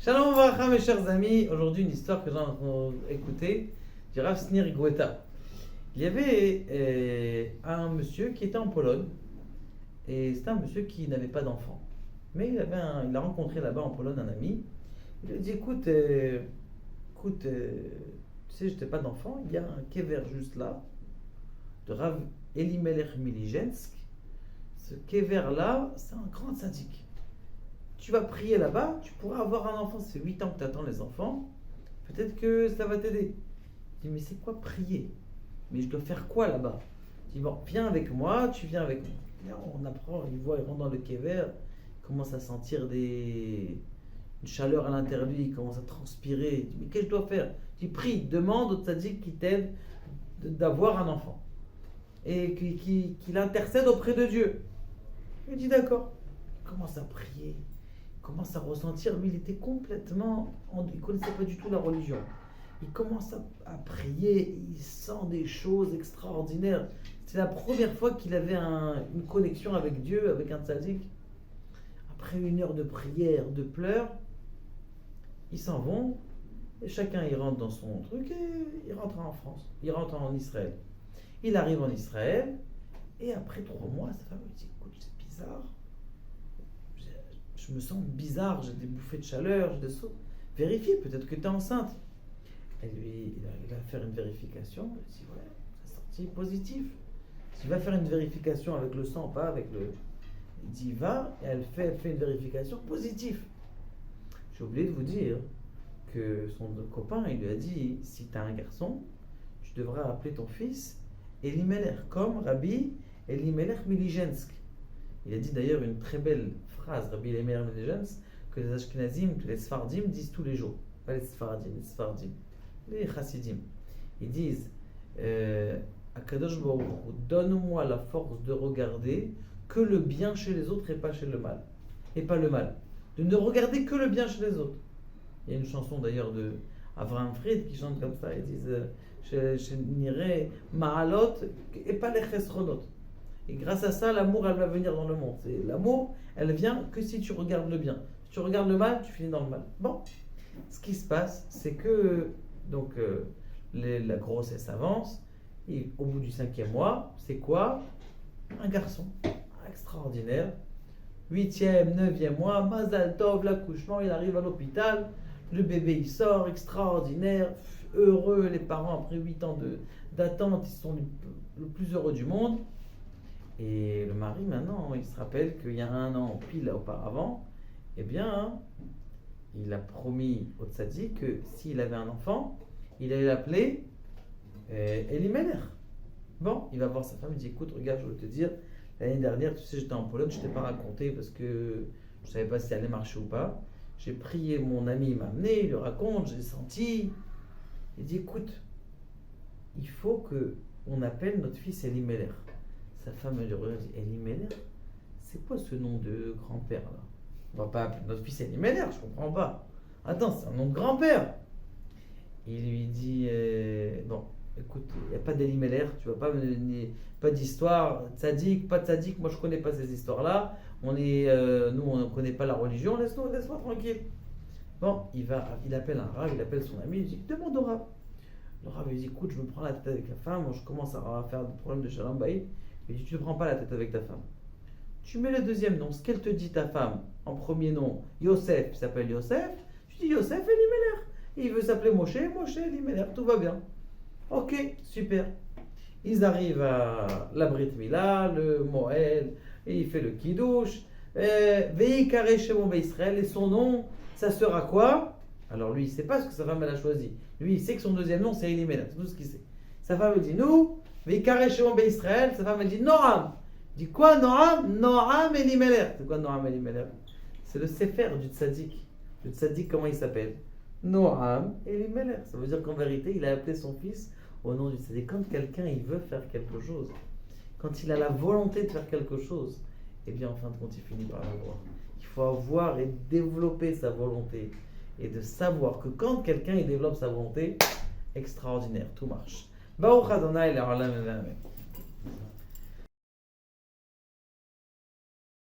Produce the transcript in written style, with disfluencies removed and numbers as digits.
Shalom Varacha, mes chers amis. Aujourd'hui, une histoire que j'ai écoutée du Rav Snir Goueta. Il y avait un monsieur qui était en Pologne et c'était un monsieur qui n'avait pas d'enfant. Mais il a rencontré là-bas en Pologne un ami. Il lui a dit écoute, tu sais, je n'ai pas d'enfant. Il y a un kever juste là de Rav Elimelech Milijensk. Ce kever là, c'est un grand sadique. Tu vas prier là-bas, tu pourras avoir un enfant. Ça fait 8 ans que tu attends les enfants. Peut-être que ça va t'aider. Je dis, mais c'est quoi prier? Mais je dois faire quoi là-bas? Je dis, bon, viens avec moi, tu viens avec moi. Là, on apprend, il rentre dans le kever, il commence à sentir une chaleur à l'intérieur de lui, il commence à transpirer. Il dit, mais qu'est-ce que je dois faire? Je dis, prie, demande au tzaddik qui t'aide d'avoir un enfant. Et qu'il intercède auprès de Dieu. Il dit, d'accord. Il commence à prier. Commence à ressentir, lui il était complètement, il ne connaissait pas du tout la religion. Il commence à prier, il sent des choses extraordinaires. C'est la première fois qu'il avait une connexion avec Dieu, avec un tzaddik. Après 1 heure de prière, de pleurs, ils s'en vont, et chacun il rentre dans son truc, et il rentre en France, il rentre en Israël. Il arrive en Israël, et après 3 mois, sa femme lui dit, écoute, c'est bizarre. Je me sens bizarre, j'ai des bouffées de chaleur, j'ai des sauts. Vérifie, peut-être que tu es enceinte. Et lui, il va faire une vérification. Il dit, ouais, c'est sorti positif. Il va faire une vérification avec le sang, pas avec le... Il dit, va, et elle fait une vérification positive. J'ai oublié de vous dire que son copain, il lui a dit, si tu as un garçon, tu devras appeler ton fils Elimelech, comme Rabbi Elimelech Milijensk. Il a dit d'ailleurs une très belle phrase, Rabbi Elimelech Milijensk, que les Ashkenazim, que les Sfardim disent tous les jours. Pas les Sfardim, les Chassidim. Ils disent Akadosh Baruch Hu, donne-moi la force de regarder que le bien chez les autres et pas chez le mal. Et pas le mal. De ne regarder que le bien chez les autres. Il y a une chanson d'ailleurs de Avraham Fried qui chante comme ça. Ils disent je n'irai Ma'alot et pas les Chesronot. Et grâce à ça, l'amour, elle va venir dans le monde. L'amour, elle vient que si tu regardes le bien. Si tu regardes le mal, tu finis dans le mal. Bon, ce qui se passe, c'est que donc la grossesse avance. Et au bout du 5e mois, c'est quoi? Un garçon extraordinaire. 8e, 9e mois, Mazal Tov, l'accouchement, il arrive à l'hôpital. Le bébé, il sort, extraordinaire, heureux. Les parents, après 8 ans d'attente, ils sont le plus heureux du monde. Et le mari, maintenant, il se rappelle qu'il y a 1 an pile auparavant, eh bien, il a promis au tzaddik que s'il avait un enfant, il allait l'appeler Elimelech. Bon, il va voir sa femme, il dit, écoute, regarde, je veux te dire, l'année dernière, tu sais, j'étais en Pologne, je ne t'ai pas raconté parce que je ne savais pas si ça allait marcher ou pas. J'ai prié, mon ami il m'a amené, il le raconte, j'ai senti. Il dit, écoute, il faut qu'on appelle notre fils Elimelech. Sa femme elle lui dit, Elimelech, c'est quoi ce nom de grand-père là? On va pas appeler notre fils Elimelech, je comprends pas. Attends, c'est un nom de grand-père. Il lui dit, bon, écoute, il n'y a pas d'Elimelech, tu vas pas me donner, pas d'histoire, tzaddik, pas tzaddik, moi je connais pas ces histoires-là. Nous on ne connaît pas la religion, laisse-moi tranquille. Bon, il appelle un rav, il appelle son ami, il dit, demande au rav. Le rav lui dit, écoute, je me prends la tête avec la femme, moi je commence à faire des problèmes de shalom bayit. Il dit, tu ne prends pas la tête avec ta femme. Tu mets le deuxième nom, ce qu'elle te dit ta femme, en premier nom, Yosef, il s'appelle Yosef, tu dis Yosef Elimelech. Il veut s'appeler Moshe Elimelech, tout va bien. Ok, super. Ils arrivent à la Brit Mila, le Moël, et il fait le Kiddush, Veikare Shemo Israël, et son nom, ça sera quoi? Alors lui, il ne sait pas ce que sa femme elle a choisi. Lui, il sait que son deuxième nom, c'est Elimelech, c'est tout ce qu'il sait. Sa femme elle dit, nous, Veikare Shemo Israël, sa femme elle dit, Noam. Il dit quoi Noam? Noam Elimelech. C'est quoi Noam Elimelech? C'est le Sefer du tzaddik. Le tzaddik, comment il s'appelle? Noam Elimelech. Ça veut dire qu'en vérité, il a appelé son fils au nom du tzaddik. Quand quelqu'un il veut faire quelque chose, quand il a la volonté de faire quelque chose, eh bien en fin de compte, il finit par l'avoir. Il faut avoir et développer sa volonté. Et de savoir que quand quelqu'un il développe sa volonté, extraordinaire, tout marche. Baruch Adonai le'olam amen.